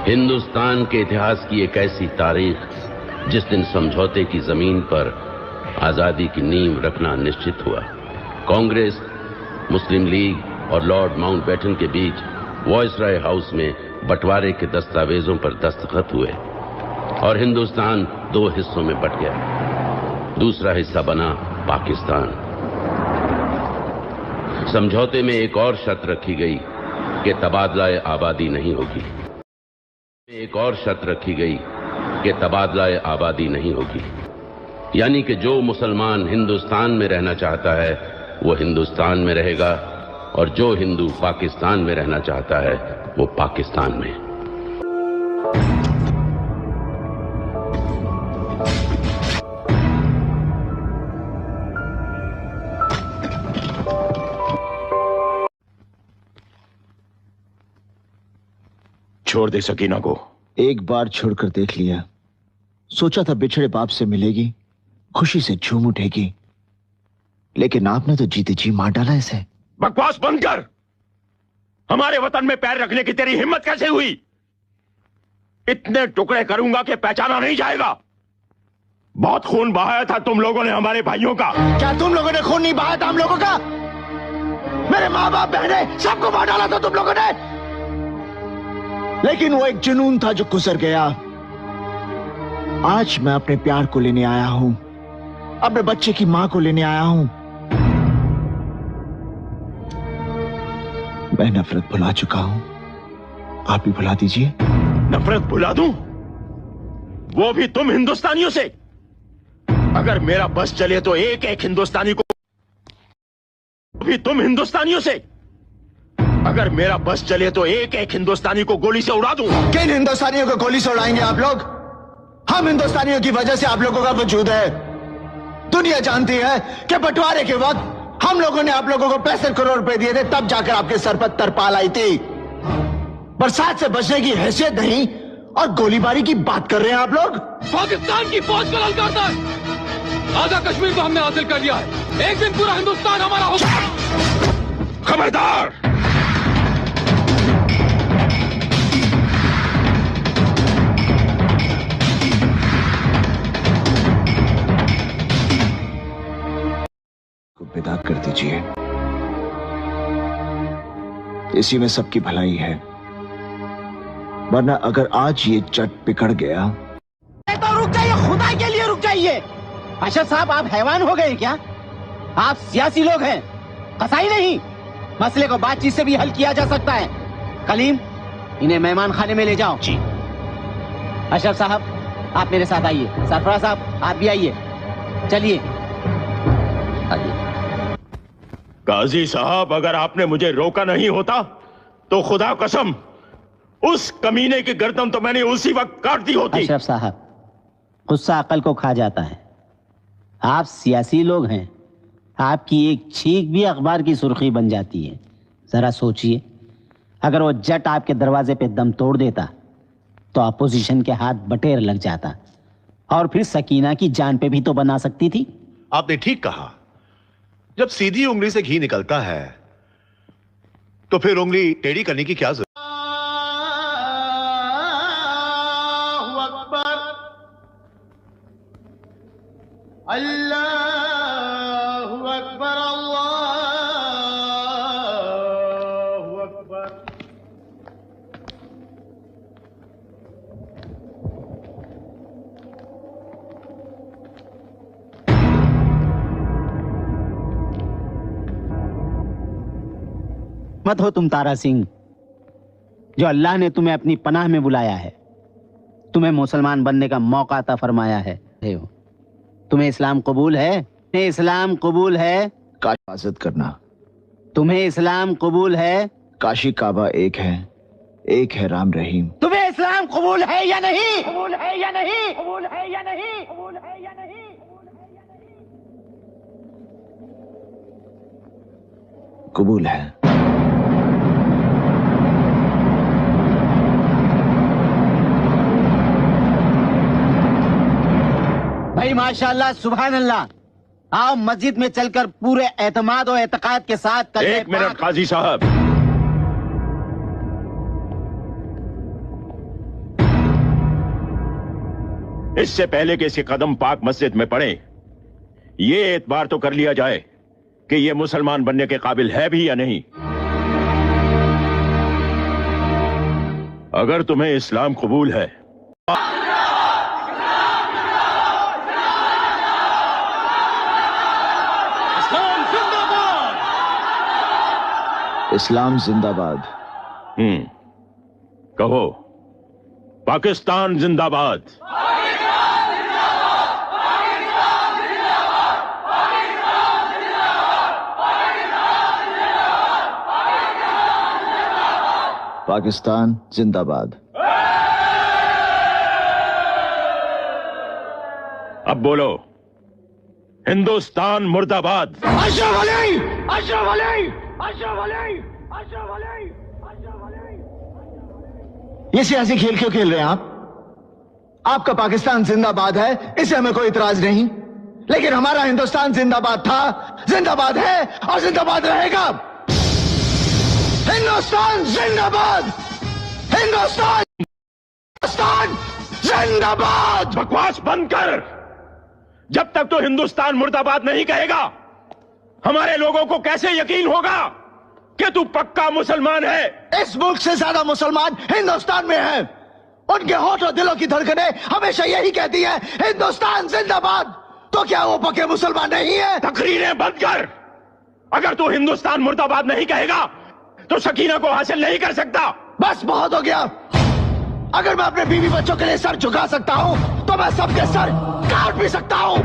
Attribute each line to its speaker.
Speaker 1: हिंदुस्तान के इतिहास की एक ऐसी तारीख जिस दिन समझौते की जमीन पर आजादी की नींव रखना निश्चित हुआ। कांग्रेस, मुस्लिम लीग और लॉर्ड माउंटबेटन के बीच वॉयसरॉय हाउस में बंटवारे के दस्तावेजों पर दस्तखत हुए और हिंदुस्तान दो हिस्सों में बंट गया। दूसरा हिस्सा बना पाकिस्तान। समझौते में एक और शर्त रखी गई कि तबादला आबादी नहीं होगी। एक और शर्त रखी गई कि तबादला आबादी नहीं होगी, यानी कि जो मुसलमान हिंदुस्तान में रहना चाहता है वो हिंदुस्तान में रहेगा और जो हिंदू पाकिस्तान में रहना चाहता है वो पाकिस्तान में।
Speaker 2: छोड़ दे सकीना को।
Speaker 3: एक बार छोड़कर देख लिया। सोचा था बिछड़े बाप से मिलेगी, खुशी से झूम उठेगी, लेकिन आपने तो जीते जी मार डाला इसे।
Speaker 2: बकवास बंद कर। हमारे वतन में पैर रखने की तेरी हिम्मत कैसे हुई? इतने टुकड़े करूंगा कि पहचाना नहीं जाएगा। बहुत खून बहाया था तुम लोगों ने हमारे भाइयों का।
Speaker 3: क्या तुम लोगों ने खून नहीं बहाया था हम लोगों का? मेरे माँ बाप बहनें सबको मार डाला था तुम लोगों ने, लेकिन वो एक जुनून था जो गुजर गया। आज मैं अपने प्यार को लेने आया हूं, अपने बच्चे की मां को लेने आया हूं। मैं नफरत भुला चुका हूं, आप भी भुला दीजिए।
Speaker 2: नफरत भुला दूं? वो भी तुम हिंदुस्तानियों से? अगर मेरा बस चले तो एक एक हिंदुस्तानी को, भी तुम हिंदुस्तानियों से? अगर मेरा बस चले तो एक एक हिंदुस्तानी को गोली से उड़ा दूं।
Speaker 3: किन हिंदुस्तानियों को गोली से उड़ाएंगे आप लोग? हम हिंदुस्तानियों की वजह से आप लोगों का वजूद है। दुनिया जानती है कि बंटवारे के वक्त हम लोगों ने आप लोगों को 65 करोड़ रुपए दिए थे, तब जाकर आपके सर पर तरपाल आई थी। बरसात से बचने की हैसियत नहीं और गोलीबारी की बात कर रहे हैं आप लोग।
Speaker 4: पाकिस्तान की फौज को ललकारता है। आधा कश्मीर को हमने हासिल कर लिया है। एक दिन पूरा हिंदुस्तान हमारा होगा।
Speaker 2: खबरदार!
Speaker 3: विदा कर दीजिए, इसी में सबकी भलाई है। वरना अगर आज ये जट बिगड़ गया
Speaker 5: तो रुक जाइए, खुदा के लिए रुक जाइए। अशरफ साहब, आप हैवान हो गए क्या? आप सियासी लोग हैं, कसाई नहीं। मसले को बातचीत से भी हल किया जा सकता है। कलीम, इन्हें मेहमान खाने में ले जाओ।
Speaker 2: जी।
Speaker 5: अशरफ साहब, आप मेरे साथ आइए। सरफराज साहब, आप भी आइए। चलिए आइए।
Speaker 2: काजी साहब, अगर आपने मुझे रोका नहीं होता तो खुदा कसम उस कमीने की गर्दन तो मैंने उसी वक्त काट दी होती।
Speaker 5: अशरफ साहब, गुस्सा अकल को खा जाता है। आप सियासी लोग हैं, आपकी एक छींक भी अखबार की सुर्खी बन जाती है। जरा सोचिए, अगर वो जट आपके दरवाजे पे दम तोड़ देता तो अपोजिशन के हाथ बटेर लग जाता, और फिर सकीना की जान पे भी तो बना सकती थी।
Speaker 6: आपने ठीक कहा, जब सीधी उंगली से घी निकलता है तो फिर उंगली टेढ़ी करने की क्या जरूरत?
Speaker 3: अल्लाहु अकबर, अल्लाहु अकबर।
Speaker 5: मत हो तुम तारा सिंह, जो अल्लाह ने तुम्हें अपनी पनाह में बुलाया है, तुम्हें मुसलमान बनने का मौका अता फरमाया है। तुम्हें इस्लाम कबूल है? तुम्हें इस्लाम कबूल है?
Speaker 3: हिफाजत करना।
Speaker 5: तुम्हें इस्लाम कबूल है?
Speaker 3: काशी काबा एक है राम रहीम।
Speaker 5: तुम्हें इस्लाम कबूल है या नहीं? कबूल है या नहीं? कबूल है या नहीं? कबूल है या नहीं?
Speaker 3: कबूल है।
Speaker 5: भाई माशाल्लाह, सुभान अल्लाह। आओ मस्जिद में चलकर पूरे एतमाद और एतकाद के साथ।
Speaker 2: एक मिनट काजी साहब, इससे पहले कि इसके कदम पाक मस्जिद में पड़े, ये एतबार तो कर लिया जाए कि ये मुसलमान बनने के काबिल है भी या नहीं। अगर तुम्हें इस्लाम कबूल है,
Speaker 3: इस्लाम जिंदाबाद।
Speaker 2: कहो, पाकिस्तान जिंदाबाद।
Speaker 3: पाकिस्तान जिंदाबाद।
Speaker 2: अब बोलो, हिंदुस्तान मुर्दाबाद।
Speaker 3: अशरफ अली, अशरफ अली, अशरफ अली, अशरफ अली, अशरफ अली। ये सियासी खेल क्यों खेल रहे हैं आप? आपका पाकिस्तान जिंदाबाद है, इसे हमें कोई इतराज नहीं, लेकिन हमारा हिंदुस्तान जिंदाबाद था, जिंदाबाद है और जिंदाबाद रहेगा। हिंदुस्तान जिंदाबाद, हिंदुस्तान, हिंदुस्तान जिंदाबाद।
Speaker 2: बकवास बंद कर। जब तक तो हिंदुस्तान मुर्दाबाद नहीं कहेगा, हमारे लोगों को कैसे यकीन होगा कि तू पक्का मुसलमान है?
Speaker 3: इस मुल्क से ज्यादा मुसलमान हिंदुस्तान में हैं। उनके होठ और दिलों की धड़कनें हमेशा यही कहती है, हिंदुस्तान जिंदाबाद। तो क्या वो पक्के मुसलमान नहीं है?
Speaker 2: तकरीरें बंद कर। अगर तू हिंदुस्तान मुर्दाबाद नहीं कहेगा तो सकीना को हासिल नहीं कर सकता।
Speaker 3: बस बहुत हो गया। अगर मैं अपने बीवी बच्चों के लिए सर झुका सकता हूं तो मैं सबके सर काट भी सकता हूं।